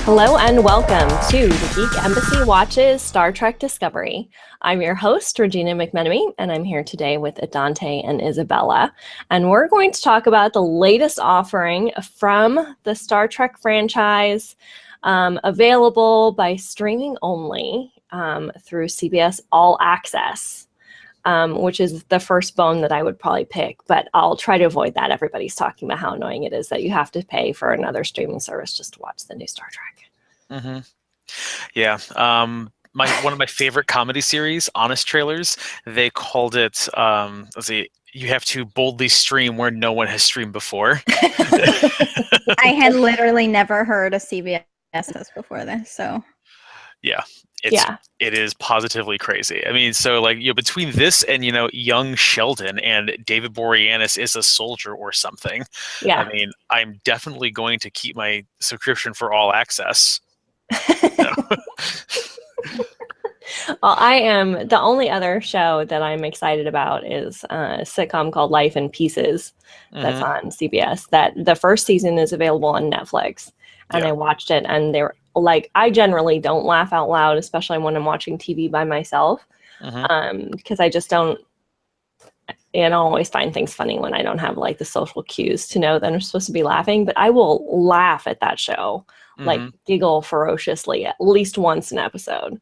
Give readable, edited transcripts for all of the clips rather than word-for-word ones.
Hello and welcome to the Geek Embassy Watches Star Trek Discovery. I'm your host, Regina McMenemy, and I'm here today with Adante and Isabella. And we're going to talk about the latest offering from the Star Trek franchise, available by streaming only through CBS All Access, which is the first bone that I would probably pick, but I'll try to avoid that. Everybody's talking about how annoying it is that you have to pay for another streaming service just to watch the new Star Trek. Mm-hmm. Yeah. One of my favorite comedy series, Honest Trailers, they called it, let's see, you have to boldly stream where no one has streamed before. I had literally never heard of CBS before this, so. Yeah. It is positively crazy. I mean, so like, between this and, young Sheldon and David Boreanaz is a soldier or something. Yeah. I mean, I'm definitely going to keep my subscription for All Access. Well, I am the only other show that I'm excited about is a sitcom called Life in Pieces that's on CBS. That the first season is available on Netflix, and I watched it, and they're like, I generally don't laugh out loud, especially when I'm watching TV by myself, because I just don't. And I always find things funny when I don't have like the social cues to know that I'm supposed to be laughing. But I will laugh at that show, like giggle ferociously at least once an episode.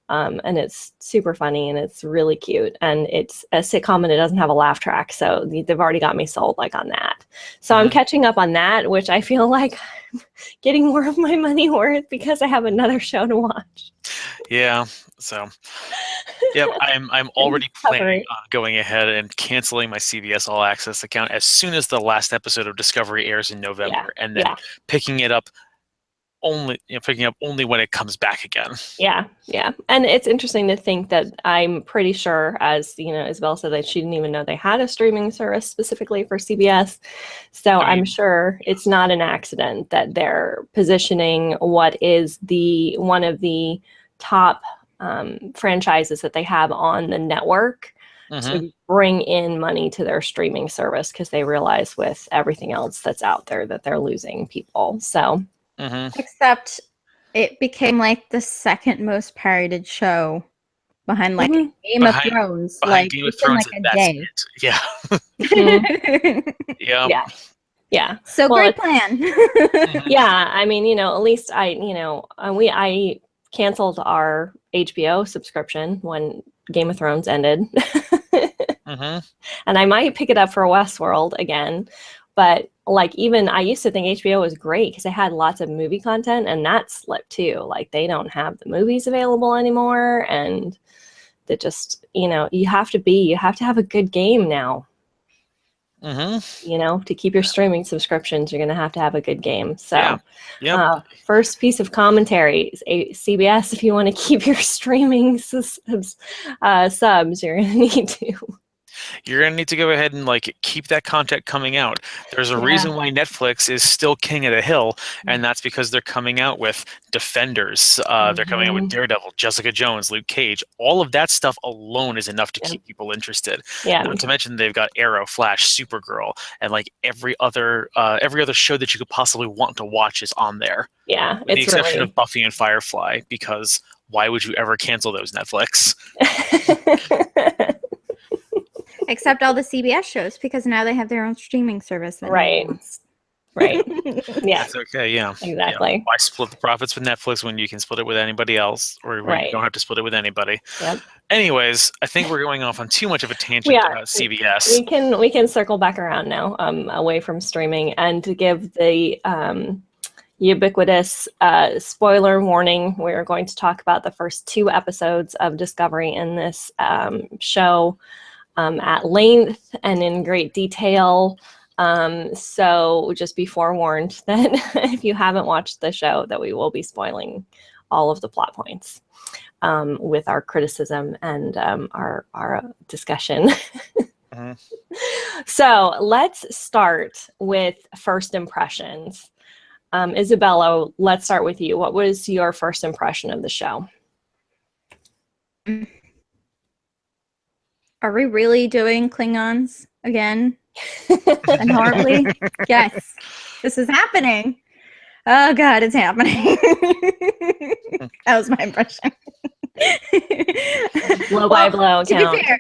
And it's super funny and it's really cute. And it's a sitcom and it doesn't have a laugh track. So they've already got me sold like on that. So I'm catching up on that, which I feel like I'm getting more of my money worth because I have another show to watch. Yeah. So, yep, I'm already planning on going ahead and canceling my CBS All Access account as soon as the last episode of Discovery airs in November, and then picking it up only when it comes back again. Yeah. And it's interesting to think that I'm pretty sure, as Isabel said, that she didn't even know they had a streaming service specifically for CBS. So I'm sure it's not an accident that they're positioning what is one of the top franchises that they have on the network to bring in money to their streaming service, because they realize with everything else that's out there that they're losing people. So. Except it became like the second most pirated show behind like Game of Thrones. Behind Game of Thrones, like a day. Yeah. Yeah. So great plan. Yeah. I mean, at least I canceled our HBO subscription when Game of Thrones ended. And I might pick it up for Westworld again. But like, even I used to think HBO was great because it had lots of movie content, and that slipped too. Like, they don't have the movies available anymore, and that just, you have to have a good game now. To keep your streaming subscriptions, you're going to have a good game. So, first piece of commentary is CBS. If you want to keep your streaming subs, you're going to need to. You're going to need to go ahead and keep that content coming out. There's a reason why Netflix is still king of the hill, and that's because they're coming out with Defenders. They're coming out with Daredevil, Jessica Jones, Luke Cage. All of that stuff alone is enough to keep people interested. Not to mention they've got Arrow, Flash, Supergirl, and every other show that you could possibly want to watch is on there. Yeah, with the exception of Buffy and Firefly, because why would you ever cancel those, Netflix? Except all the CBS shows, because now they have their own streaming service. Right. Yeah. That's okay. Yeah. Exactly. Yeah. Why split the profits with Netflix when you can split it with anybody else, or you don't have to split it with anybody? Yep. Anyways, I think we're going off on too much of a tangent about CBS. We can circle back around now, away from streaming, and to give the ubiquitous spoiler warning. We're going to talk about the first 2 episodes of Discovery in this show. At length and in great detail. So just be forewarned that if you haven't watched the show, that we will be spoiling all of the plot points with our criticism and our discussion. So let's start with first impressions. Isabella, let's start with you. What was your first impression of the show? Are we really doing Klingons again? And horribly? Yes, this is happening. oh god, it's happening. That was my impression. Blow by blow to count. be fair,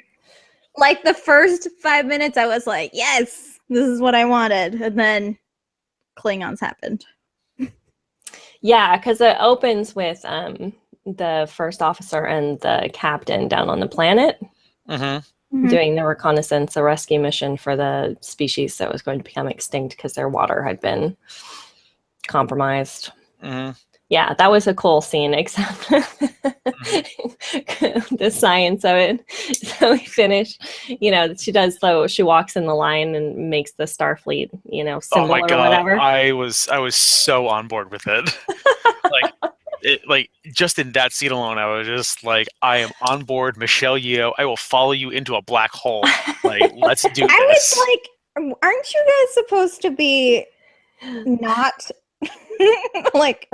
like the first 5 minutes, I was like, yes, this is what I wanted. And then Klingons happened. Yeah, because it opens with the first officer and the captain down on the planet doing the reconnaissance, a rescue mission for the species that was going to become extinct because their water had been compromised. Yeah, that was a cool scene, except the science of it. So we finish, she walks in the line and makes the Starfleet, symbol oh my or god, whatever. I was so on board with it. like just in that scene alone, I was just like, I am on board, Michelle Yeoh. I will follow you into a black hole. Like, let's do this. I was like, aren't you guys supposed to be not like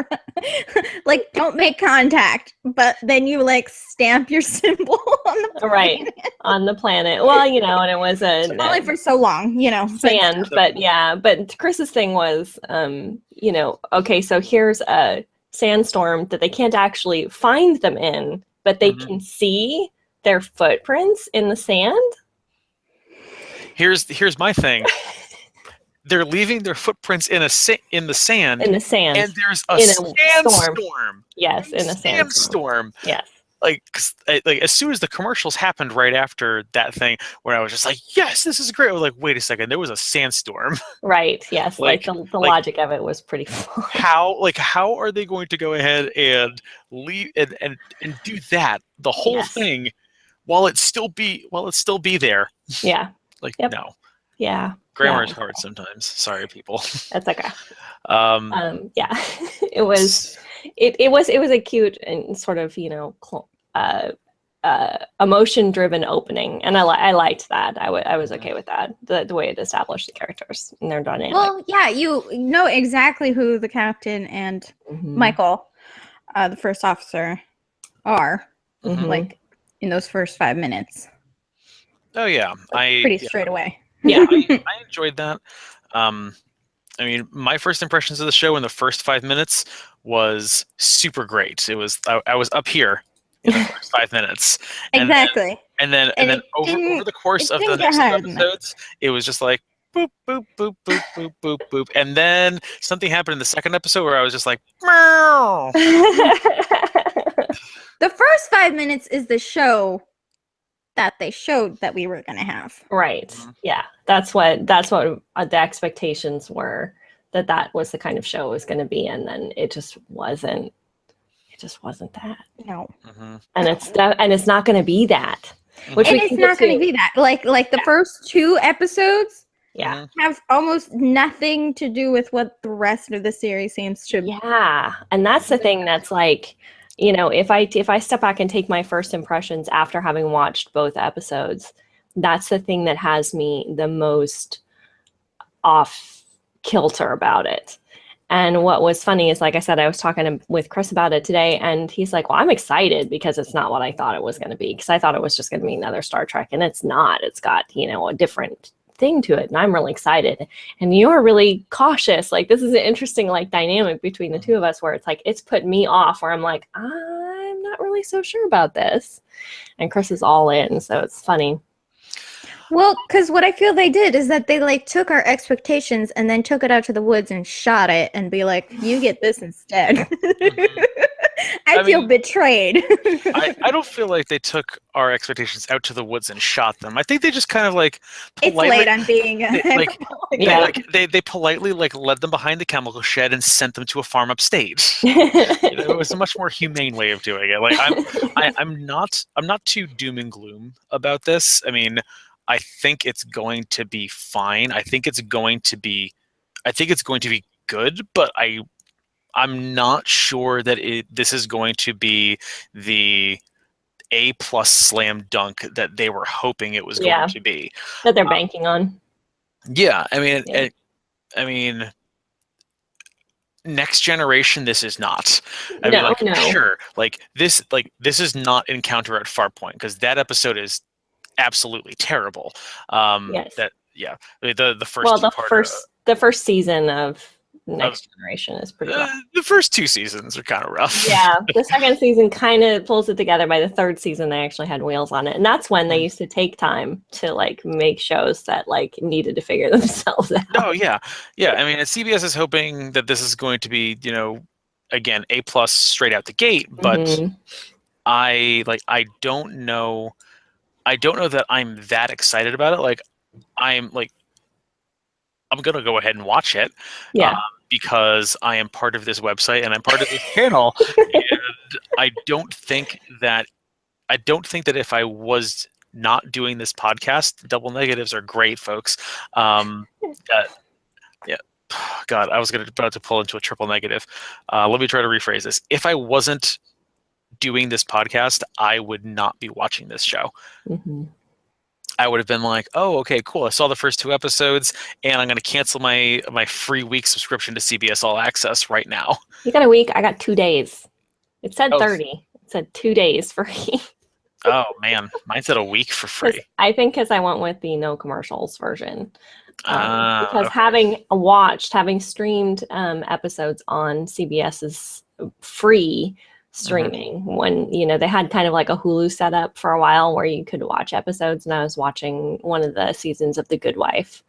don't make contact, but then you like stamp your symbol on the planet. Right, on the planet. Well, and it was only for so long, sand, but yeah. But Chris's thing was, okay, so here's a sandstorm that they can't actually find them in, but they can see their footprints in the sand. Here's my thing. They're leaving their footprints in the sand. In the sand. And there's a sandstorm. Yes, in a sandstorm. Yes. Like as soon as the commercials happened right after that thing, where I was just like, yes, this is great. I was like, wait a second, there was a sandstorm. Right. Yes. The logic of it was pretty fun. How are they going to go ahead and leave and do that the whole thing while it still be there? Yeah. No. Yeah. Grammar is hard sometimes. Sorry, people. That's okay. Yeah. It was a cute and sort of, emotion-driven opening, and I liked that. I was okay with that. The way it established the characters and their dynamic. Well, yeah, you know exactly who the captain and Michael, the first officer, are like in those first 5 minutes. Oh yeah, pretty straight away. Yeah, I enjoyed that. I mean, my first impressions of the show in the first 5 minutes was super great. It was I was up here in the first 5 minutes. Exactly. And then over the course of the next few episodes, it was just like boop boop boop boop boop boop boop, and then something happened in the second episode where I was just like, meow. The first 5 minutes is the show that they showed that we were going to have. Right. Yeah. That's what the expectations were, that was the kind of show it was going to be. And then it just wasn't that. No. And it's not going to be that. It's not going to be that. Like the first 2 episodes have almost nothing to do with what the rest of the series seems to be. Yeah. And that's the thing that's like, if I step back and take my first impressions after having watched both episodes, that's the thing that has me the most off kilter about it. And what was funny is, like I said, I was talking with Chris about it today, and he's like, well, I'm excited because it's not what I thought it was going to be, because I thought it was just going to be another Star Trek, and it's not. It's got, a different thing to it, and I'm really excited. And you're really cautious. Like, this is an interesting dynamic between the two of us, where it's like it's put me off, where I'm like, I'm not really so sure about this, and Chris is all in, so it's funny. Well, because what I feel they did is that they took our expectations and then took it out to the woods and shot it and be like, you get this instead. I feel betrayed. I don't feel like they took our expectations out to the woods and shot them. I think they just kind of politely, it's late on being they politely led them behind the chemical shed and sent them to a farm upstate. It was a much more humane way of doing it. I'm not too doom and gloom about this. I mean, I think it's going to be fine. I think it's going to be good, but I'm not sure that this is going to be the A+ slam dunk that they were hoping it was going to be. That they're banking on. Yeah, I mean, Next Generation, this is not. No. Sure, this is not Encounter at Farpoint, because that episode is absolutely terrible. Yes. The first the first season of Next Generation is pretty rough. The first 2 seasons are kind of rough. Yeah, the second season kind of pulls it together. By the third season, they actually had wheels on it, and that's when they used to take time to like make shows that like needed to figure themselves out. Oh yeah. I mean, CBS is hoping that this is going to be, again, A+ straight out the gate, but I don't know. I don't know that I'm that excited about it. Like, I'm gonna go ahead and watch it. Yeah. Because I am part of this website and I'm part of this channel, and I don't think that if I was not doing this podcast, double negatives are great, folks. Yeah. God, I was about to pull into a triple negative. Let me try to rephrase this. If I wasn't doing this podcast, I would not be watching this show. I would have been like, oh, okay, cool. I saw the first 2 episodes, and I'm going to cancel my free week subscription to CBS All Access right now. You got a week. I got 2 days. It said 30. It said 2 days free. Oh, man. Mine said a week for free. I think because I went with the no commercials version. Because okay. having streamed episodes on CBS's free streaming when they had kind of like a Hulu setup for a while where you could watch episodes, and I was watching one of the seasons of The Good Wife.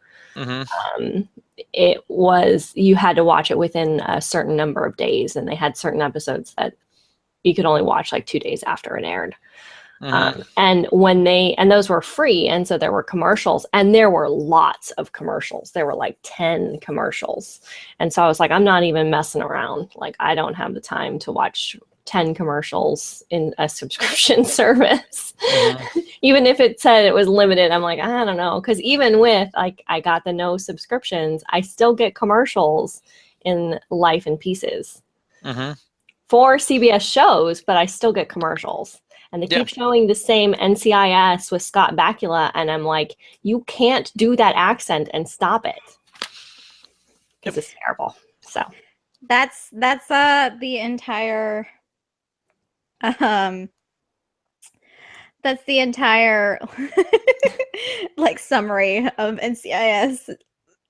It was, you had to watch it within a certain number of days, and they had certain episodes that you could only watch like 2 days after it aired. And those were free, and so there were commercials, and there were lots of commercials. There were like 10 commercials, and so I was like, I'm not even messing around. Like, I don't have the time to watch 10 commercials in a subscription service. Even if it said it was limited, I'm like, I don't know, because even with like I got the no subscriptions, I still get commercials in Life in Pieces for CBS shows, but I still get commercials. And they keep showing the same NCIS with Scott Bakula, and I'm like, you can't do that accent and stop it, because it's terrible. So that's the entire like summary of NCIS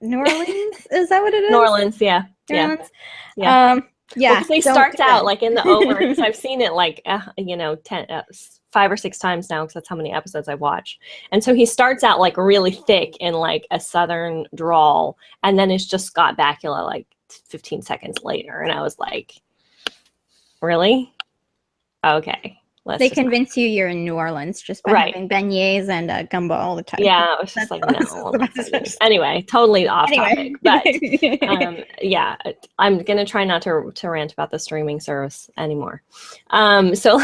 New Orleans. Is that what it is? New Orleans, yeah. New Orleans? Yeah. Yeah, because they starts out like in the over, because I've seen it like 5 or 6 times now, because that's how many episodes I watch. And so he starts out like really thick in like a southern drawl, and then it's just Scott Bakula like 15 seconds later, and I was like, really? Okay. They convince you you're in New Orleans just by having beignets and gumbo all the time. Yeah, I was just like, no. Anyway, totally off topic. But yeah, I'm gonna try not to rant about the streaming service anymore. So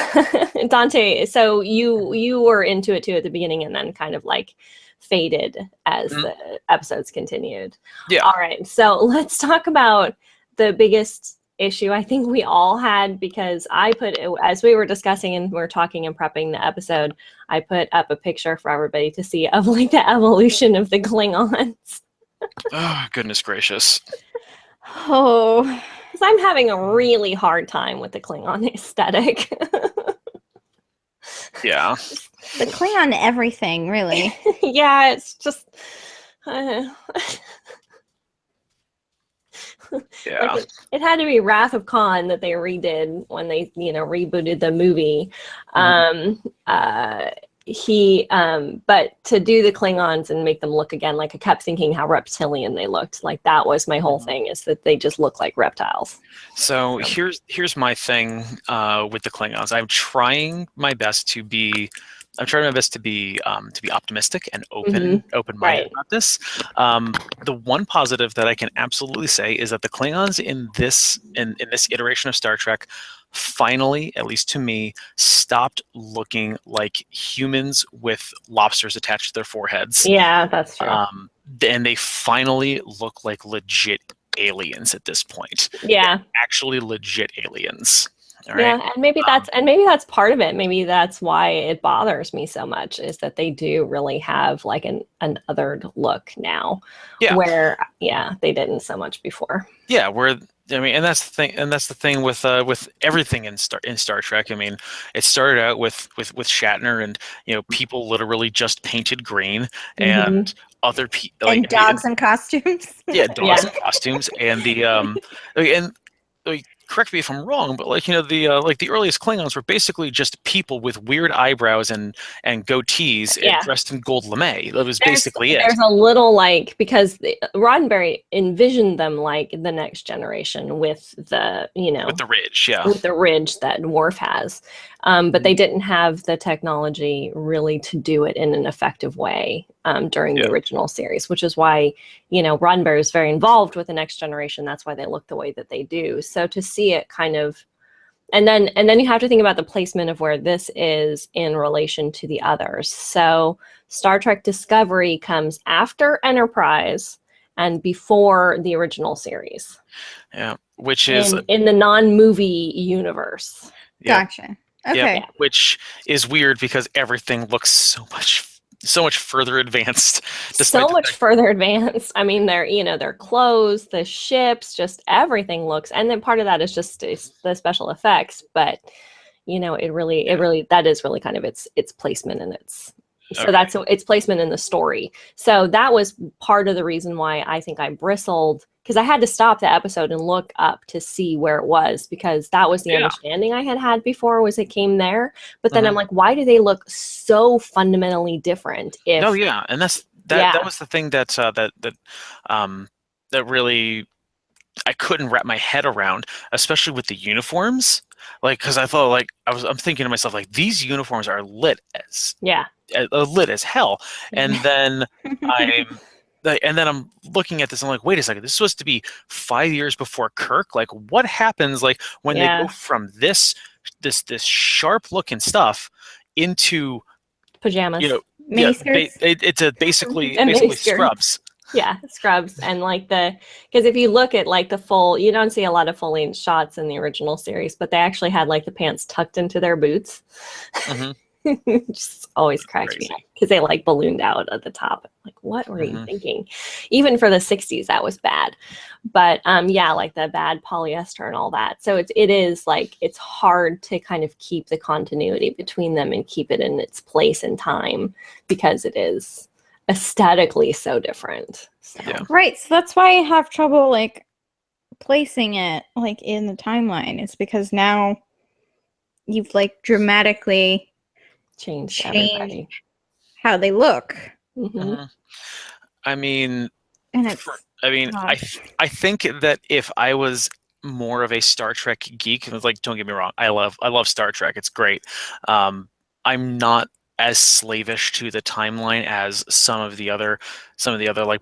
Dante, so you were into it too at the beginning, and then kind of like faded as the episodes continued. Yeah. All right. So let's talk about the biggest issue I think we all had, because I put, as we were discussing and we were talking and prepping the episode, I put up a picture for everybody to see of like the evolution of the Klingons. Oh, goodness gracious. Oh, because I'm having a really hard time with the Klingon aesthetic. Yeah. The Klingon everything, really. Yeah, it's just yeah. Like it had to be Wrath of Khan that they redid when they rebooted the movie. But to do the Klingons and make them look again, like I kept thinking how reptilian they looked. Like that was my whole thing, is that they just look like reptiles. So here's my thing with the Klingons. I'm trying my best to be optimistic and open-minded about this. The one positive that I can absolutely say is that the Klingons in this iteration of Star Trek finally, at least to me, stopped looking like humans with lobsters attached to their foreheads. Yeah, that's true. And they finally look like legit aliens at this point. Yeah, they're actually legit aliens. Right? Yeah, and maybe that's part of it. Maybe that's why it bothers me so much, is that they do really have like an othered look now. Yeah. Where they didn't so much before. Yeah, and that's the thing with everything in Star Trek. I mean, it started out with Shatner, and people literally just painted green, and other people, and dogs in costumes. yeah, dogs in costumes, and the and like, correct me if I'm wrong, but like the earliest Klingons were basically just people with weird eyebrows and goatees and dressed in gold lame. That was basically it. There's a little because Roddenberry envisioned them like the next generation with the with the ridge, with the ridge that Worf has, but they didn't have the technology really to do it in an effective way during the original series, which is why Roddenberry is very involved with the next generation. That's why they look the way that they do. So to see it kind of, and then you have to think about the placement of where this is in relation to the others. So Star Trek Discovery comes after Enterprise and before the original series. Yeah, which is in the non-movie universe. Gotcha. Okay. Yeah, which is weird because everything looks so much further advanced. So much further advanced. I mean, their clothes, the ships, just everything looks. And then part of that is just the special effects, but it really that is really kind of its placement and that's its placement in the story. So that was part of the reason why I think I bristled, because I had to stop the episode and look up to see where it was, because that was the understanding I had before, was it came there. But then I'm like, why do they look so fundamentally different? And that was the thing that really I couldn't wrap my head around, especially with the uniforms. Like, because I thought, like, I'm thinking to myself, like, these uniforms are lit as hell, and then I'm looking at this, and I'm like, wait a second, this is supposed to be 5 years before Kirk. Like, what happens, like, when they go from this sharp looking stuff into pajamas? It's basically scrubs. Yeah, scrubs. And because if you look at the full, you don't see a lot of full length shots in the original series, but they actually had the pants tucked into their boots. Just always cracks me up because they ballooned out at the top. Like, what were you thinking? Even for the 60s, that was bad. But the bad polyester and all that. So it is it's hard to kind of keep the continuity between them and keep it in its place in time, because it is aesthetically so different. So. Yeah. Right. So that's why I have trouble placing it in the timeline. It's because now you've dramatically changed how they look. I mean, and it's I think that if I was more of a Star Trek geek, don't get me wrong, I love Star Trek, it's great. I'm not as slavish to the timeline as some of the other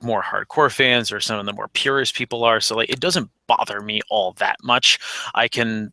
more hardcore fans or some of the more purist people are. So it doesn't bother me all that much. I can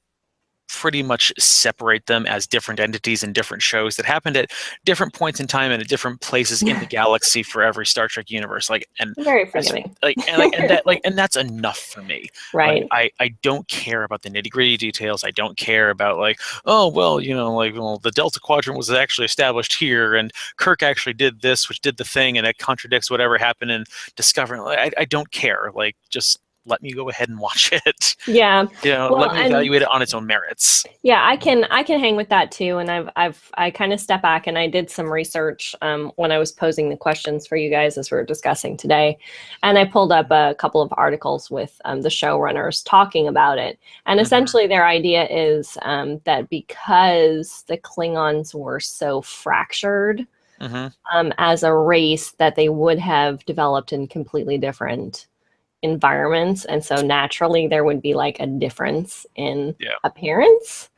pretty much separate them as different entities in different shows that happened at different points in time and at different places in the galaxy for every Star Trek universe. Very forgiving. And that's enough for me. Right. I don't care about the nitty-gritty details. I don't care about the Delta Quadrant was actually established here, and Kirk actually did this, which did the thing, and it contradicts whatever happened in Discovery. I don't care. Just let me go ahead and watch it. Yeah. Let me evaluate it on its own merits. Yeah, I can hang with that too. And I kind of step back, and I did some research when I was posing the questions for you guys as we were discussing today. And I pulled up a couple of articles with the showrunners talking about it. And essentially their idea is that because the Klingons were so fractured as a race, that they would have developed in completely different environments, and so naturally there would be a difference in appearance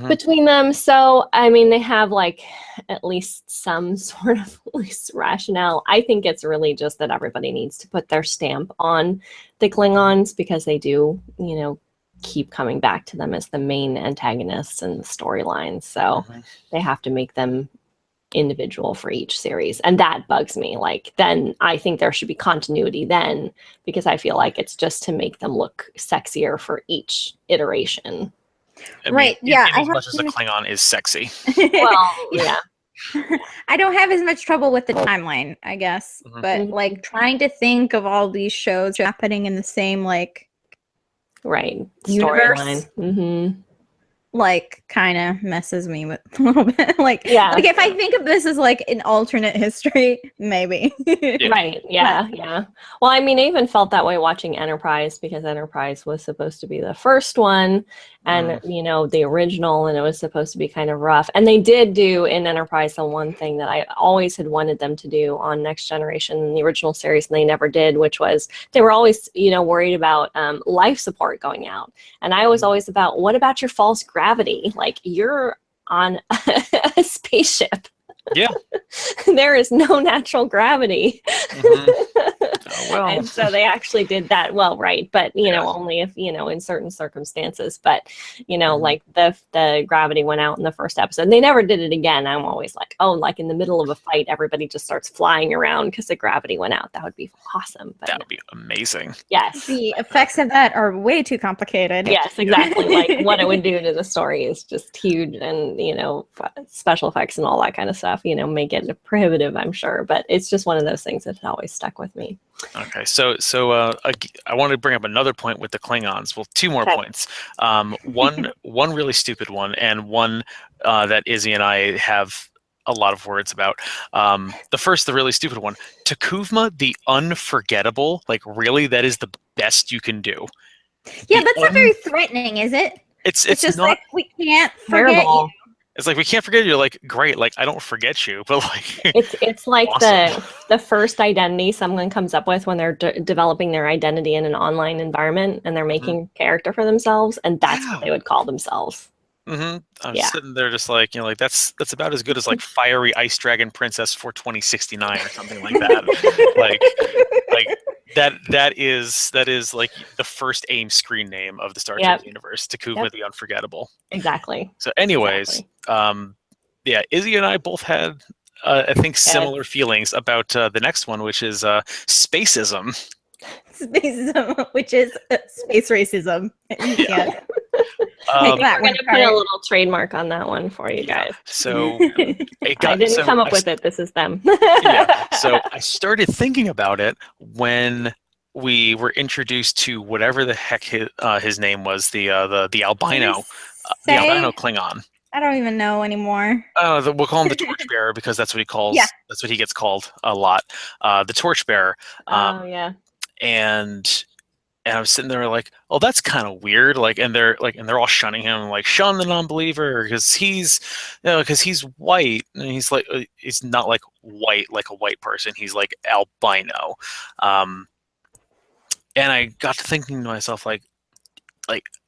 between them. So I mean, they have at least some sort of rationale. I think it's really just that everybody needs to put their stamp on the Klingons, because they do keep coming back to them as the main antagonists in the storyline. So they have to make them individual for each series, and that bugs me. Then I think there should be continuity then, because I feel it's just to make them look sexier for each iteration. As much as the Klingon is sexy. Well, yeah. I don't have as much trouble with the timeline, I guess, but trying to think of all these shows happening in the same right universe. storyline. like kind of messes me with a little bit. Like if I think of this as like an alternate history, maybe. Yeah. Right. Yeah. Yeah. Well, I mean, I even felt that way watching Enterprise because Enterprise was supposed to be the first one and, you know, the original, and it was supposed to be kind of rough. And they did do in Enterprise the one thing that I always had wanted them to do on Next Generation in the original series, and they never did, which was they were always, you know, worried about life support going out. And I was always about, what about your false gravity? Like, you're on a spaceship. Yeah. There is no natural gravity. Well. And so they actually did that. Well, right. But, you know, only if, you know, in certain circumstances. But, you know, like the gravity went out in the first episode. And they never did it again. I'm always like, oh, like in the middle of a fight, everybody just starts flying around because the gravity went out. That would be awesome. But that would be amazing. Yes. The effects of that are way too complicated. Yes, exactly. Like what it would do to the story is just huge, and, you know, special effects and all that kind of stuff, you know, make it prohibitive, I'm sure. But it's just one of those things that always stuck with me. Okay, so I wanted to bring up another point with the Klingons. Well, two more points. One really stupid one, and one that Izzy and I have a lot of words about. The really stupid one. Takuvma the Unforgettable. Like, really, that is the best you can do. Yeah, that's not very threatening, is it? It's just not, like, we can't forget you. It's like, we can't forget you. Like, great. Like, I don't forget you, but like, it's like awesome. the first identity someone comes up with when they're developing their identity in an online environment, and they're making a character for themselves, and that's what they would call themselves. I'm sitting there just like, you know, like that's about as good as like Fiery Ice Dragon Princess for 2069 or something like that. like that is like the first AIM screen name of the Star Trek universe, Takuvma the Unforgettable. Exactly. So anyways, yeah, Izzy and I both had I think similar feelings about the next one, which is Spaceism. Spaceism, which is space racism. Yeah. We're going to put a little trademark on that one for you guys. So I didn't come up with it. This is them. So I started thinking about it when we were introduced to whatever the heck his name was, the albino, the albino Klingon. I don't even know anymore. We'll call him the Torchbearer because that's what he calls. Yeah. That's what he gets called a lot. The Torchbearer. And I was sitting there like, oh, that's kind of weird. Like, and they're all shunning him, like, shun the non-believer because he's white, and he's like, he's not like white like a white person. He's like albino. And I got to thinking to myself, like,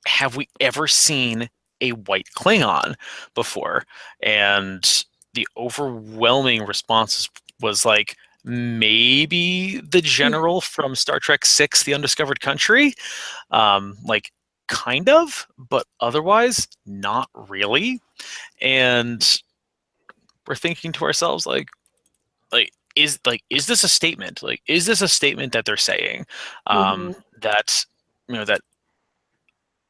have we ever seen a white Klingon before? And the overwhelming response was like, maybe the general from Star Trek VI, The Undiscovered Country, like, kind of, but otherwise not really. And we're thinking to ourselves, like is this a statement? Like, is this a statement that they're saying that, you know, that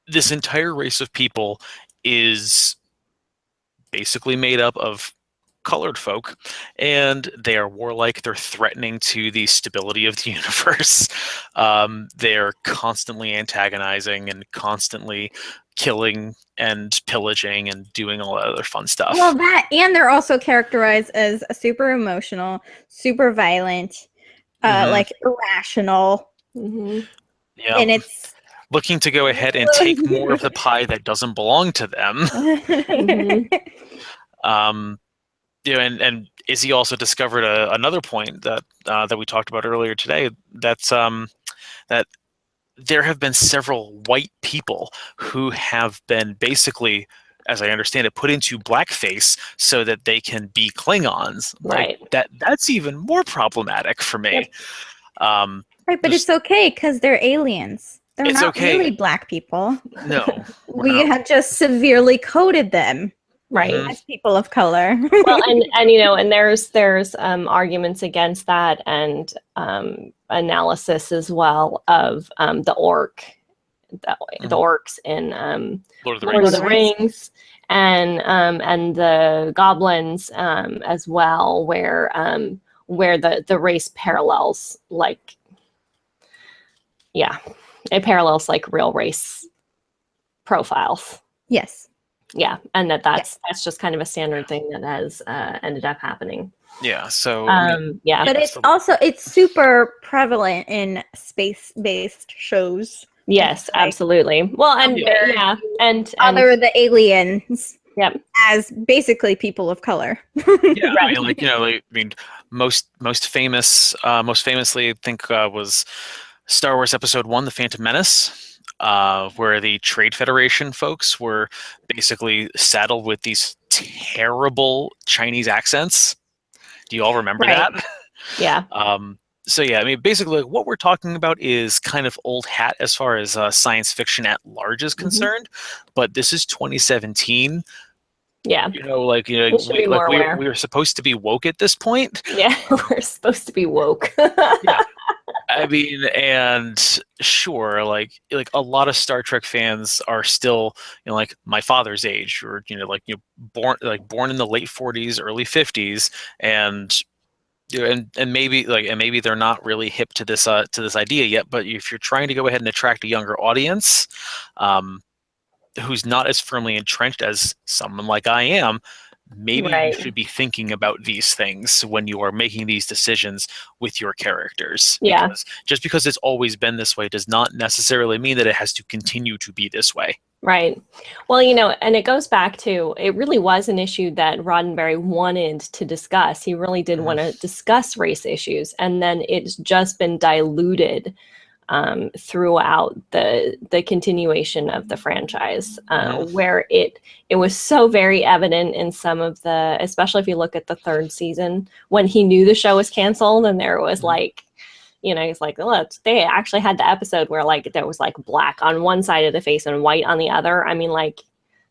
this entire race of people is basically made up of colored folk, and they are warlike, they're threatening to the stability of the universe, they're constantly antagonizing and constantly killing and pillaging and doing all that other fun stuff. Well, that, and they're also characterized as super emotional, super violent, like irrational. Yeah, and it's looking to go ahead and take more of the pie that doesn't belong to them. You know, and Izzy also discovered another point that we talked about earlier today. That's that there have been several white people who have been basically, as I understand it, put into blackface so that they can be Klingons. Right. Like, that's even more problematic for me. Right, but it's okay because they're aliens. They're not really black people. No, we have just severely coded them. Right. As people of color. Well, and you know, and there's arguments against that, and analysis as well of the orcs in Lord of the Rings, and the goblins as well, where the race parallels, like, it parallels like real race profiles. Yes. Yeah, and that's just kind of a standard thing that has ended up happening. Yeah. So yeah, but it's super prevalent in space-based shows. Yes, absolutely. Well, and and other the aliens. Yep. As basically people of color. Yeah, I mean, most famously, I think was Star Wars Episode 1, The Phantom Menace, where the Trade Federation folks were basically saddled with these terrible Chinese accents. Do you all remember that? Yeah. So yeah, I mean, basically, what we're talking about is kind of old hat as far as science fiction at large is concerned. But this is 2017. Yeah. We were supposed to be woke at this point. Yeah, we're supposed to be woke. Yeah. I mean, and sure, like a lot of Star Trek fans are still, like my father's age, or born in the late 40s, early 50s, and maybe they're not really hip to this idea yet. But if you're trying to go ahead and attract a younger audience, who's not as firmly entrenched as someone like I am, maybe you should be thinking about these things when you are making these decisions with your characters. Yeah. Because just because it's always been this way does not necessarily mean that it has to continue to be this way. Right. Well, and it goes back to, it really was an issue that Roddenberry wanted to discuss. He really did want to discuss race issues, and then it's just been diluted throughout the continuation of the franchise, where it was so very evident in some of the, especially if you look at the third season, when he knew the show was canceled, and there was like, he's like, look, they actually had the episode where like there was like black on one side of the face and white on the other. I mean, like,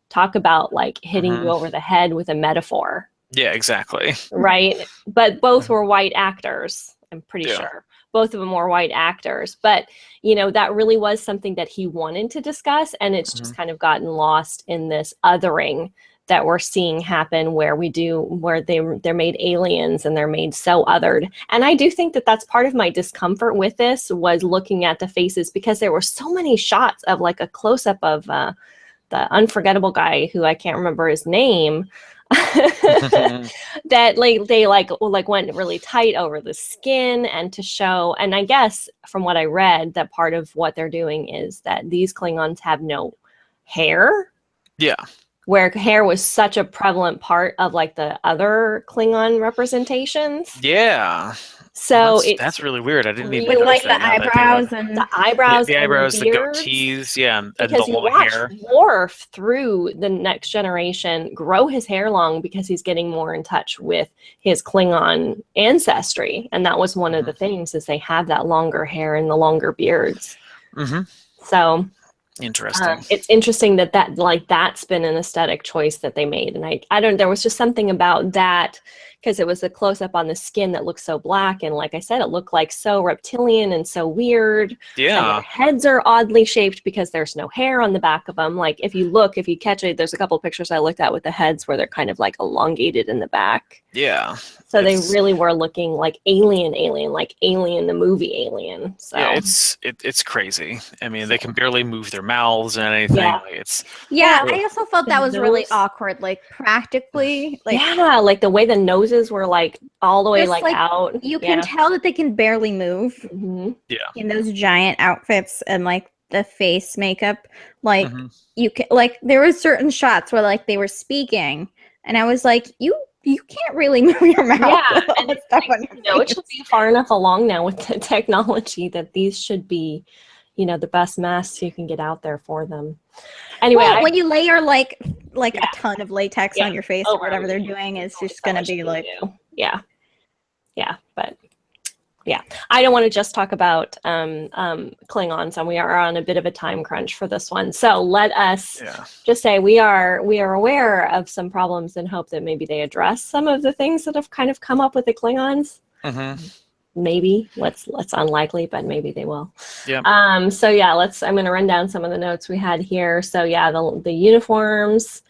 talk about like hitting you over the head with a metaphor. Yeah, exactly. Right. But both were white actors, I'm pretty sure. Both of them were white actors. But, that really was something that he wanted to discuss. And it's just kind of gotten lost in this othering that we're seeing happen where they're made aliens and they're made so othered. And I do think that that's part of my discomfort with this, was looking at the faces, because there were so many shots of like a close-up of the unforgettable guy who I can't remember his name. That they went really tight over the skin, and to show, and I guess from what I read, that part of what they're doing is that these Klingons have no hair. Yeah. Where hair was such a prevalent part of like the other Klingon representations. Yeah. So that's really weird. I didn't even with like the eyebrows and the eyebrows, the eyebrows, and the goatees, and the long hair. Worf, through the Next Generation, grow his hair long because he's getting more in touch with his Klingon ancestry, and that was one of the things, is they have that longer hair and the longer beards. So interesting. It's interesting that's been an aesthetic choice that they made, and I don't. There was just something about that, because it was a close up on the skin that looked so black, and like I said, it looked like so reptilian and so weird. Yeah. And their heads are oddly shaped because there's no hair on the back of them. Like if you catch it, there's a couple of pictures I looked at with the heads where they're kind of like elongated in the back. Yeah. So they really were looking like Alien, like Alien, the movie Alien. So yeah, it's crazy. I mean, they can barely move their mouths and anything. Yeah. I also felt that was really awkward, like practically. Like, like the way the noses were like all the way like out. You can tell that they can barely move. Yeah. In those giant outfits and like the face makeup, like you can, like there were certain shots where like they were speaking, and I was like, you can't really move your mouth. Yeah, and it's like, it should be far enough along now with the technology that these should be, the best masks you can get out there for them. Anyway, when you layer like a ton of latex on your face or whatever they're doing, it's just gonna be like, but I don't want to just talk about Klingons, and we are on a bit of a time crunch for this one. So let us just say we are aware of some problems, and hope that maybe they address some of the things that have kind of come up with the Klingons. Maybe let's unlikely, but maybe they will. Yeah. I'm going to run down some of the notes we had here. So the uniforms.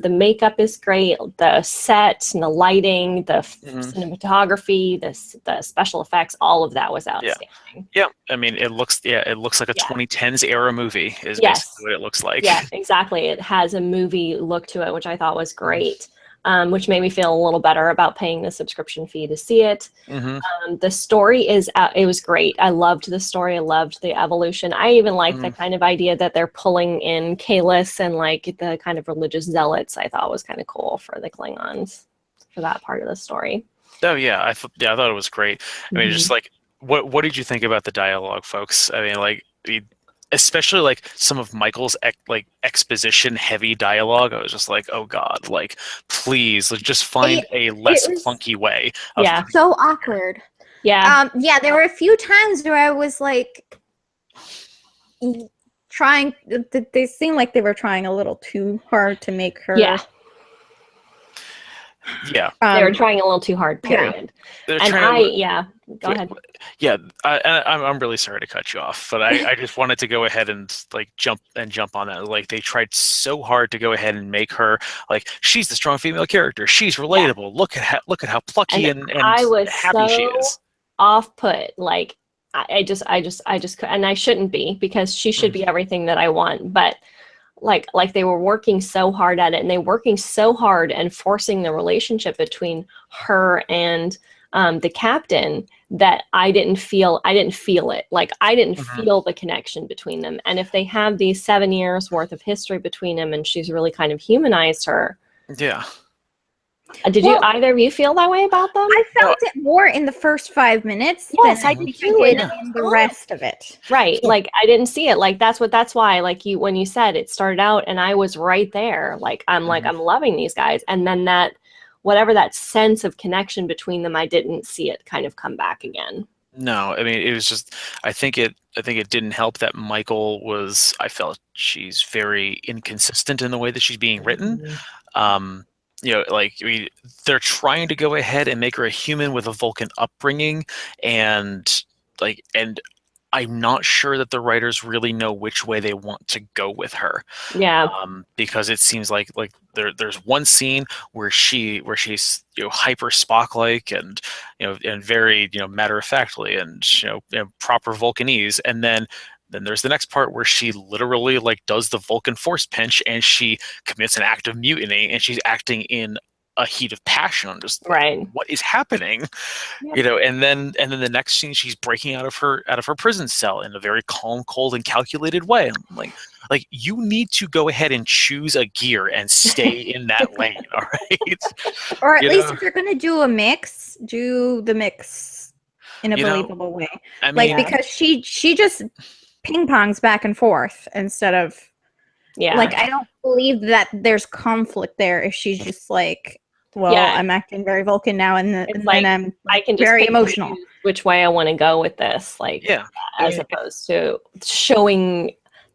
The makeup is great. The set and the lighting, the cinematography, the special effects, all of that was outstanding. Yeah, I mean, it looks like a 2010s era movie is basically what it looks like. Yeah, exactly. It has a movie look to it, which I thought was great. Which made me feel a little better about paying the subscription fee to see it. The story it was great. I loved the story. I loved the evolution. I even liked the kind of idea that they're pulling in Kalis and like the kind of religious zealots. I thought was kind of cool for the Klingons for that part of the story. Oh yeah, I thought it was great. I mean, just like what did you think about the dialogue, folks? I mean, like especially like some of Michael's exposition heavy dialogue. I was just like, oh god, like please, let's just find a less clunky way. So awkward. Yeah. There were a few times where I was like trying. They seemed like they were trying a little too hard to make her. Yeah. Yeah. They were trying a little too hard. Period. Yeah. Go ahead. Yeah, I'm really sorry to cut you off, but I just wanted to go ahead and like jump on that. Like they tried so hard to go ahead and make her like she's the strong female character. She's relatable. Yeah. Look at how plucky and happy she is. Off put. Like I just and I shouldn't be, because she should be everything that I want, but like they were working so hard at it, and they were working so hard and forcing the relationship between her and the captain that I didn't feel it. Like I didn't feel the connection between them. And if they have these 7 years worth of history between them and she's really kind of humanized her. Yeah. Did either of you feel that way about them? I felt it more in the first 5 minutes than I did in the rest of it. Right. Like I didn't see it. Like that's why like when you said it started out and I was right there. Like I'm I'm loving these guys. And then that whatever that sense of connection between them, I didn't see it kind of come back again. No, I mean, it was just, I think it didn't help that I felt she's very inconsistent in the way that she's being written. They're trying to go ahead and make her a human with a Vulcan upbringing, and I'm not sure that the writers really know which way they want to go with her. Yeah. Because it seems like there's one scene where she's hyper Spock-like and and very matter of factly and proper Vulcanese, and then there's the next part where she literally does the Vulcan force pinch and she commits an act of mutiny and she's acting in a heat of passion. I'm just right. What is happening? Yep. And then the next scene she's breaking out of her prison cell in a very calm, cold, and calculated way. I'm like you need to go ahead and choose a gear and stay in that lane, all right? Or at least if you're gonna do a mix, do the mix in a believable way. I mean, because she just ping pongs back and forth instead of I don't believe that there's conflict there if she's just like, I'm acting very Vulcan now, and then I can just very emotional. Which way I want to go with this, as opposed to showing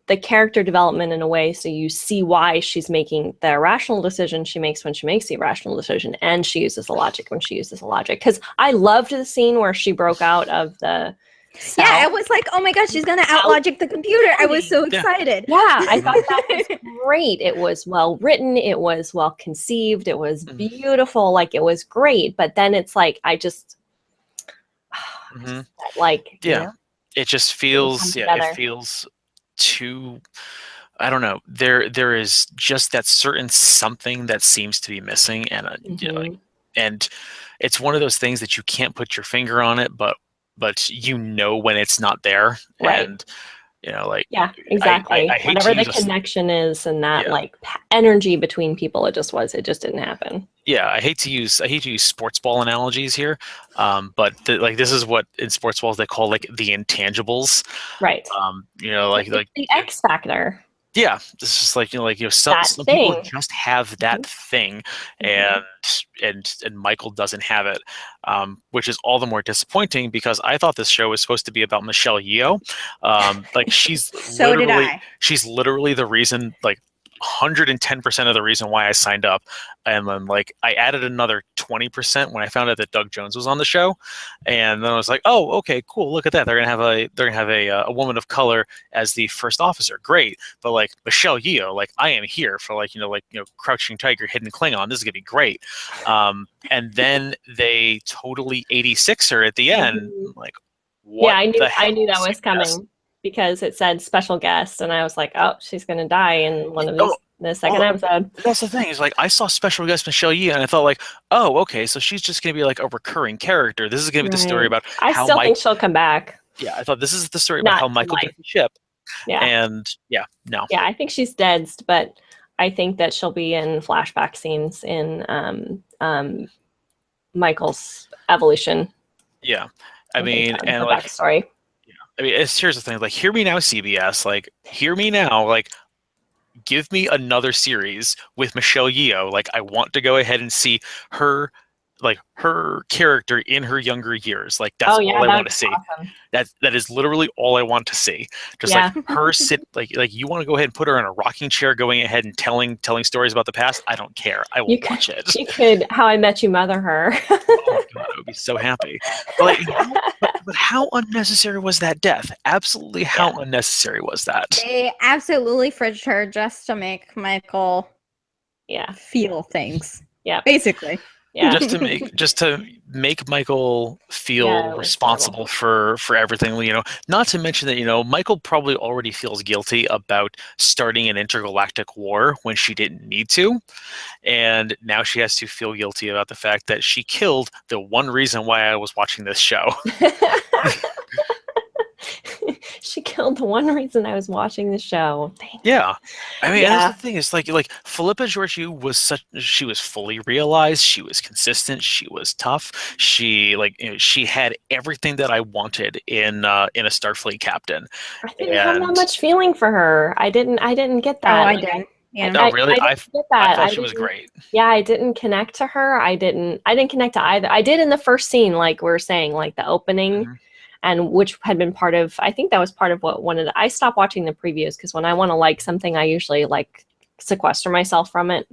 the character development in a way so you see why she's making the irrational decision she makes when she makes the irrational decision, and she uses the logic when she uses the logic. Because I loved the scene where she broke out of the cell. Yeah, it was like, oh my gosh, she's gonna out-logic the computer. I was so excited. Yeah, I thought that was great. It was well written. It was well conceived. It was beautiful. Like, it was great. But then it's like, it just feels, it feels too, I don't know. There is just that certain something that seems to be missing. And, and it's one of those things that you can't put your finger on it, but when it's not there, right. And exactly. I hate whatever the connection is, and that energy between people, it just didn't happen. Yeah, I hate to use sports ball analogies here, but this is what in sports balls they call the intangibles, right? The X factor. Yeah, it's just some people just have that thing, and Michael doesn't have it, which is all the more disappointing because I thought this show was supposed to be about Michelle Yeoh. She's so did I. She's literally the reason 110% of the reason why I signed up. And then like I added another 20% when I found out that Doug Jones was on the show. And then I was like, oh, okay, cool. Look at that. They're gonna have a woman of color as the first officer. Great. But like Michelle Yeoh, like I am here for like Crouching Tiger, Hidden Klingon. This is gonna be great. And then they totally 86 her at the end. Like, what? Yeah, I knew that was was coming because it said special guest, and I was like, oh, she's gonna die in one of these the second episode. That's the thing, is like I saw special guest Michelle Yeoh and I thought like, oh, okay, so she's just gonna be like a recurring character. This is gonna be the story about I how still think she'll come back. Yeah, I thought this is the story about how Michael took the ship. Yeah. And no. Yeah, I think she's dead, but I think that she'll be in flashback scenes in Michael's evolution. Yeah. I mean, and the like backstory. I mean, here's the thing, like, hear me now, CBS, like, hear me now, like, give me another series with Michelle Yeoh. Like, I want to go ahead and see her, like, her character in her younger years. Like, that's all I want to see. Awesome. That is literally all I want to see. Just like her sit, like you want to go ahead and put her in a rocking chair, going ahead and telling stories about the past. I don't care. I will watch it. You could How I Met You Mother her. Oh God, I would be so happy. But, like, but how unnecessary was that death? Absolutely, how unnecessary was that? They absolutely fridged her just to make Michael feel things. Yeah. Basically. Yeah. just to make Michael feel responsible for everything, not to mention that, Michael probably already feels guilty about starting an intergalactic war when she didn't need to. And now she has to feel guilty about the fact that she killed the one reason why I was watching this show. She killed the one reason I was watching the show. Yeah. I mean, that's the thing. It's like Philippa Georgiou she was fully realized. She was consistent. She was tough. She she had everything that I wanted in a Starfleet captain. I didn't have that much feeling for her. I didn't get that. Oh, I didn't. Yeah. No, really? I thought she was great. Yeah, I didn't connect to her. I didn't connect to either. I did in the first scene, like we were saying, like the opening. Mm-hmm. And which had been part of, I think that was part of what I stopped watching the previews because when I want to like something, I usually like sequester myself from it.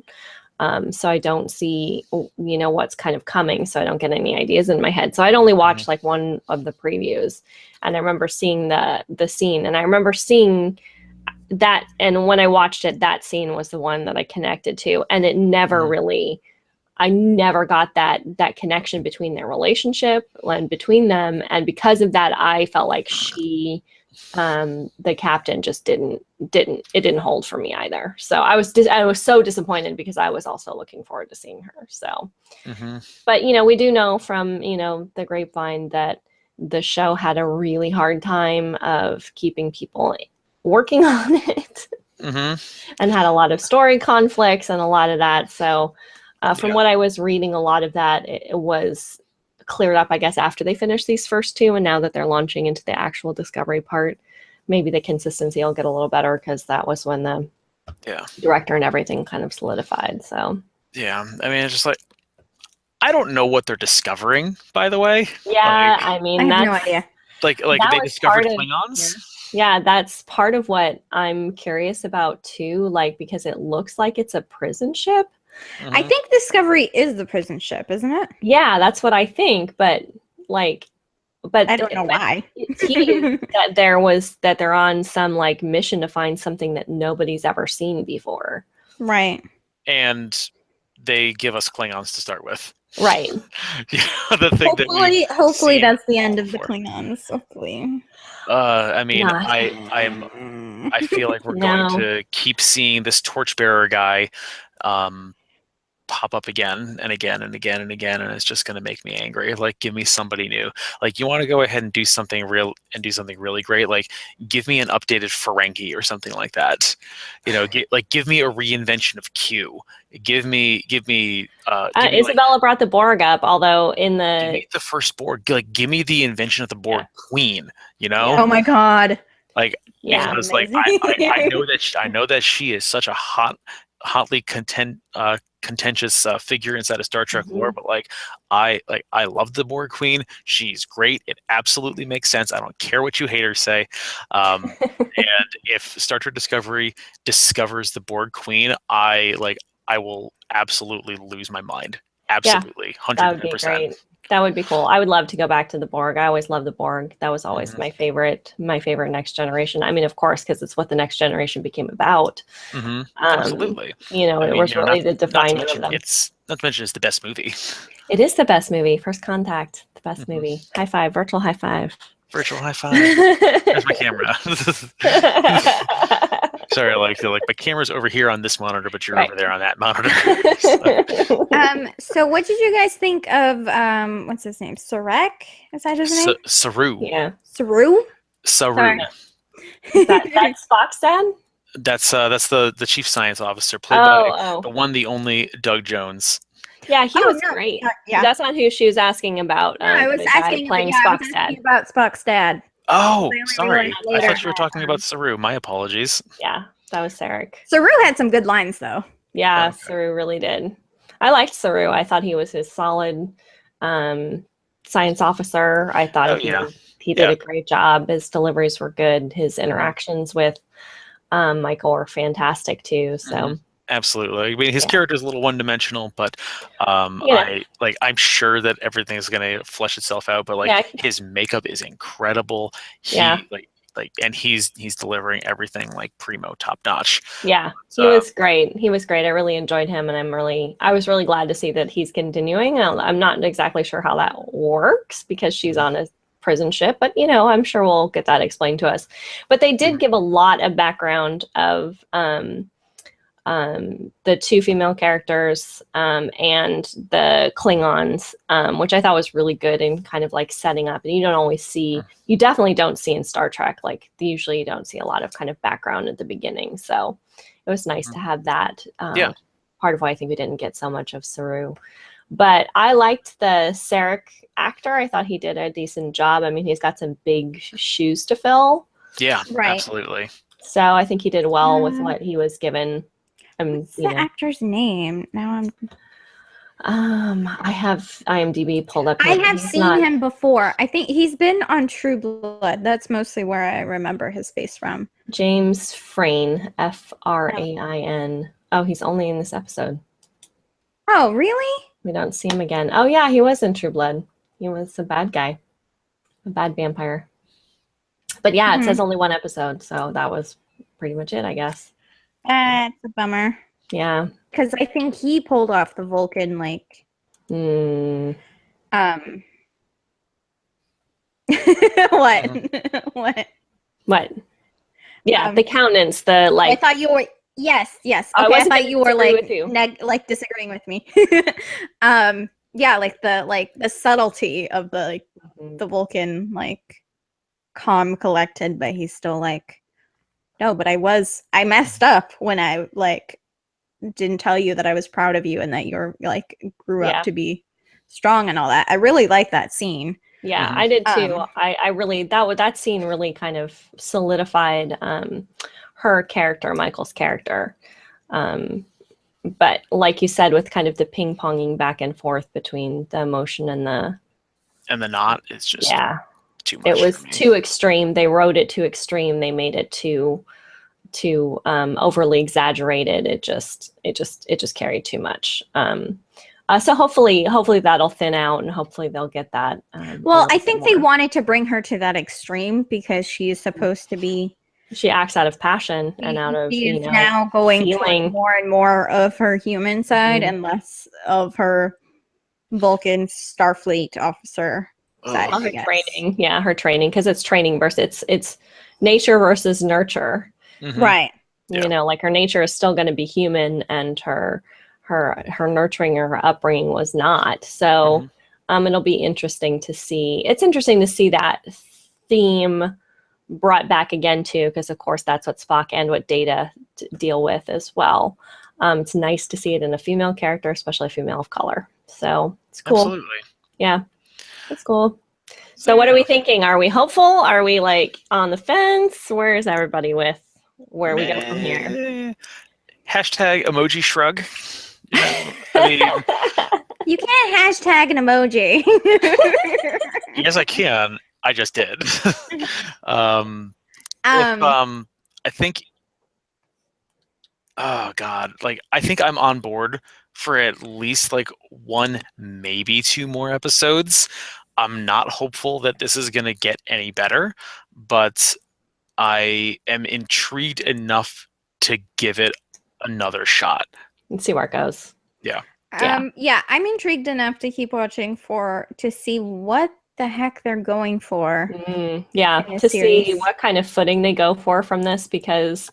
So I don't see, what's kind of coming. So I don't get any ideas in my head. So I'd only watched like one of the previews and I remember seeing the scene and I remember seeing that. And when I watched it, that scene was the one that I connected to and it never really, I never got that connection between their relationship and between them. And because of that, I felt like she, the captain just didn't hold for me either. So I was so disappointed because I was also looking forward to seeing her. So, but we do know from, the grapevine that the show had a really hard time of keeping people working on it and had a lot of story conflicts and a lot of that. So, from what I was reading, a lot of that it was cleared up, I guess, after they finished these first two. And now that they're launching into the actual Discovery part, maybe the consistency will get a little better because that was when the director and everything kind of solidified. So, yeah, I mean, it's just like, I don't know what they're discovering, by the way. Yeah, I mean, I have no idea. Like they discovered Klingons? Yeah, that's part of what I'm curious about too, like, because it looks like it's a prison ship. I think Discovery is the prison ship, isn't it? Yeah, that's what I think, but I don't know why. that they're on some like mission to find something that nobody's ever seen before. Right. And they give us Klingons to start with. Right. The thing hopefully that's the end of the Klingons. Hopefully. I mean, I feel like we're going to keep seeing this torchbearer guy pop up again and again and again and again, and it's just going to make me angry. Like, give me somebody new. Like, you want to go ahead and do something real and do something really great. Like, give me an updated Ferengi or something like that. Give me a reinvention of Q. Give me. Isabella brought the Borg up, although in give me the first Borg. Like, give me the invention of the Borg Queen. Oh my God. Like, because like I know that she is such a hotly contentious figure inside of Star Trek lore, but like I love the Borg Queen. She's great. It absolutely makes sense. I don't care what you haters say. And if Star Trek Discovery discovers the Borg Queen, I will absolutely lose my mind. Absolutely, 110%. That would be great. That would be cool. I would love to go back to the Borg. I always loved the Borg. That was always my favorite Next Generation. I mean, of course, because it's what the Next Generation became about. Absolutely. You know, it was really the defining of them. Not to mention it's the best movie. It is the best movie. First Contact, the best movie. High five, virtual high five. Virtual high five. There's my camera. Sorry, like my camera's over here on this monitor, but you're over there on that monitor. So what did you guys think of what's his name? Sarek? Is that his name? Saru. Yeah. Saru? Saru. That's Spock's dad? That's the chief science officer, played by the one, the only Doug Jones. Yeah, he was great. Yeah. That's not who she was asking about. I was asking playing Spock's dad. About Spock's dad. Oh, sorry. I thought you were talking about Saru. My apologies. Yeah, that was Sarek. Saru had some good lines, though. Yeah, Saru really did. I liked Saru. I thought he was a solid science officer. I thought he did a great job. His deliveries were good. His interactions with Michael were fantastic, too. So. Absolutely. I mean, his character is a little one-dimensional, but I'm sure that everything is going to flesh itself out. But his makeup is incredible. And he's delivering everything like primo, top notch. Yeah, he was great. He was great. I really enjoyed him, and I was really glad to see that he's continuing. I'm not exactly sure how that works because she's on a prison ship, but I'm sure we'll get that explained to us. But they did give a lot of background of the two female characters and the Klingons, which I thought was really good in kind of like setting up. And you definitely don't see in Star Trek, like usually you don't see a lot of kind of background at the beginning. So it was nice to have that. Part of why I think we didn't get so much of Saru. But I liked the Sarek actor. I thought he did a decent job. I mean, he's got some big shoes to fill. Yeah, absolutely. So I think he did well with what he was given. What's the actor's name? Now I have IMDb pulled up. I have seen him before. I think he's been on True Blood. That's mostly where I remember his face from. James Frain, Frain. Oh, he's only in this episode. Oh, really? We don't see him again. Oh, yeah, he was in True Blood. He was a bad guy, a bad vampire. But yeah, it says only one episode, so that was pretty much it, I guess. It's a bummer. Yeah. Because I think he pulled off the Vulcan, like... What? What? Yeah, the countenance, the like... I thought you were... Yes. Okay, I thought you were like disagreeing with me. Yeah, like the subtlety of the the Vulcan, like calm, collected, but he's still like... No, but I messed up when I like didn't tell you that I was proud of you and that you're like grew up to be strong and all that. I really like that scene. Yeah, I did too. I really that scene really kind of solidified her character, Michael's character. But like you said, with kind of the ping-ponging back and forth between the emotion and the not, it's just too much. It was too extreme. They wrote it too extreme. They made it too overly exaggerated. It just carried too much. So hopefully that'll thin out, and hopefully they'll get that. Well, I think they wanted to bring her to that extreme because she is supposed to be. She acts out of passion and out of now going toward more and more of her human side and less of her Vulcan Starfleet officer. Her training, her training, because it's training versus it's nature versus nurture, right? Like her nature is still going to be human, and her nurturing or her upbringing was not. So, it'll be interesting to see. It's interesting to see that theme brought back again too, because of course that's what Spock and what Data deal with as well. It's nice to see it in a female character, especially a female of color. So it's cool. Absolutely. Yeah. That's cool. So what are we thinking? Are we hopeful? Are we like on the fence? Where is everybody with where we go from here? Hashtag emoji shrug. Yeah, I mean, You can't hashtag an emoji. yes, I can. I just did. I think. Oh God, like I think I'm on board for at least like one, maybe two more episodes. I'm not hopeful that this is gonna get any better, but I am intrigued enough to give it another shot. Let's see where it goes. Yeah. Yeah, I'm intrigued enough to keep watching to see what the heck they're going for. Yeah, in a to series. see what kind of footing they go for from this, because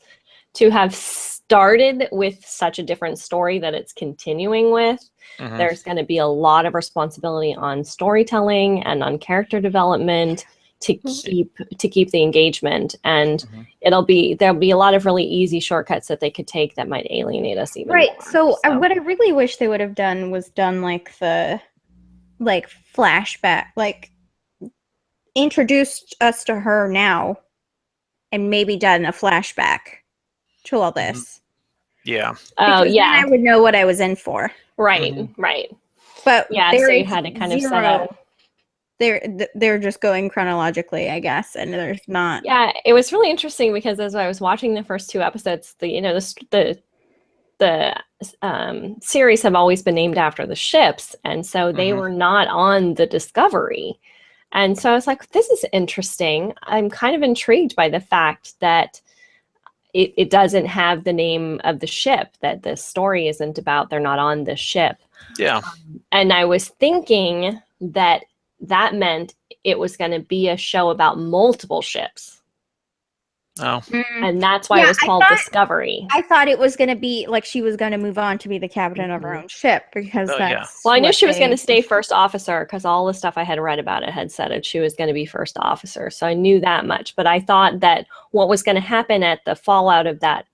to have started with such a different story that it's continuing with, there's going to be a lot of responsibility on storytelling and on character development to keep the engagement, and there'll be a lot of really easy shortcuts that they could take that might alienate us even more. So what I really wish they would have done was done like the flashback, like introduced us to her now and maybe done a flashback to all this. Yeah. Oh, because yeah. then I would know what I was in for. Right, right. But yeah, so you had to kind of set up. They're just going chronologically, I guess, and there's not. Yeah, it was really interesting because as I was watching the first two episodes, the series have always been named after the ships, and so they were not on the Discovery. And so I was like, this is interesting. I'm kind of intrigued by the fact that it doesn't have the name of the ship, that the story isn't about, they're not on the ship. Yeah. And I was thinking that meant it was going to be a show about multiple ships. Oh. And that's why it was called Discovery. I thought it was going to be like she was going to move on to be the captain of her own ship, because Well, I knew she was going to stay first officer because all the stuff I had read about it had said it. She was going to be first officer. So I knew that much. But I thought that what was going to happen at the fallout of that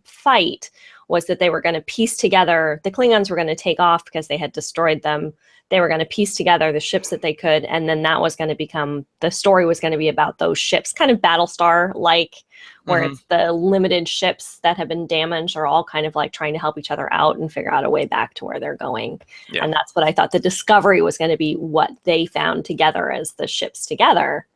fight was that they were going to piece together, the Klingons were going to take off because they had destroyed them. They were going to piece together the ships that they could, and then that was going to become, the story was going to be about those ships, kind of Battlestar-like, where it's the limited ships that have been damaged are all kind of like trying to help each other out and figure out a way back to where they're going. Yeah. And that's what I thought the Discovery was going to be, what they found together as the ships together,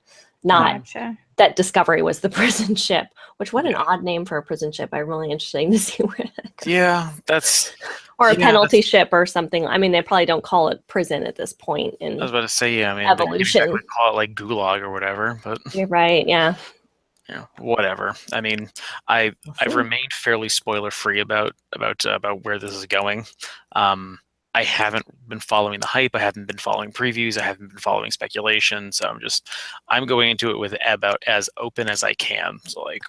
not that Discovery was the prison ship, which what an odd name for a prison ship. I'm really interested to see where that goes. Yeah, that's... Or a penalty ship or something. I mean, they probably don't call it prison at this point in I was about to say, I mean, evolution. They call it like Gulag or whatever, but... You're right, yeah. Yeah, whatever. I mean, I've remained fairly spoiler-free about where this is going. I haven't been following the hype. I haven't been following previews. I haven't been following speculation. So I'm going into it with about as open as I can. So like,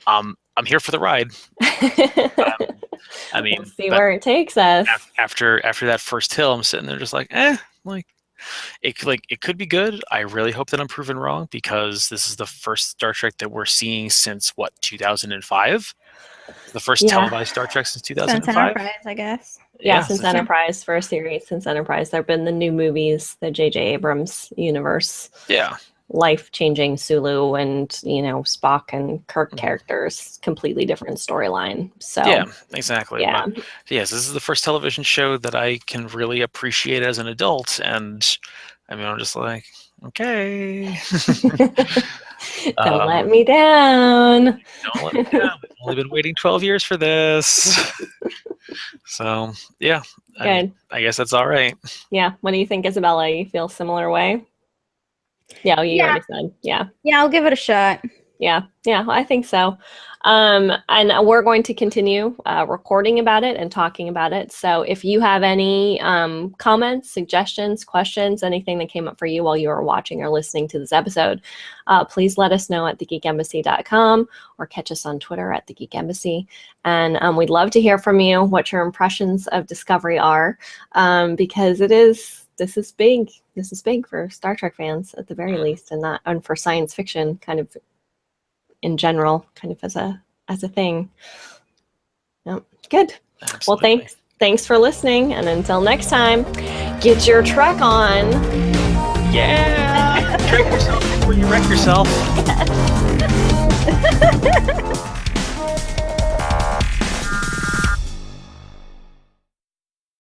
I'm here for the ride. I mean, we'll see where it takes us. After that first hill, I'm sitting there just like, it could be good. I really hope that I'm proven wrong, because this is the first Star Trek that we're seeing since 2005. The first televised Star Trek since 2005. Since Enterprise, I guess. Yeah, since Enterprise, for a series since Enterprise. There have been the new movies, the J.J. Abrams universe. Yeah. Life-changing Sulu and, Spock and Kirk characters, completely different storyline. So yeah, exactly. Yeah. But, yes, this is the first television show that I can really appreciate as an adult, and I mean, I'm just like, okay. Don't let me down. Don't let me down. I've only been waiting 12 years for this. So, yeah. Good. I guess that's all right. Yeah. What do you think, Isabella? You feel similar way? Yeah, you already said. Yeah. Yeah, I'll give it a shot. Yeah, I think so. And we're going to continue recording about it and talking about it. So if you have any comments, suggestions, questions, anything that came up for you while you were watching or listening to this episode, please let us know at thegeekembassy.com or catch us on Twitter at thegeekembassy. And we'd love to hear from you what your impressions of Discovery are, because this is big. This is big for Star Trek fans at the very least, and for science fiction kind of in general, kind of as a thing. Yep. Good. Absolutely. Well, thanks for listening, and until next time, get your Trek on. Yeah. Trek yourself before you wreck yourself.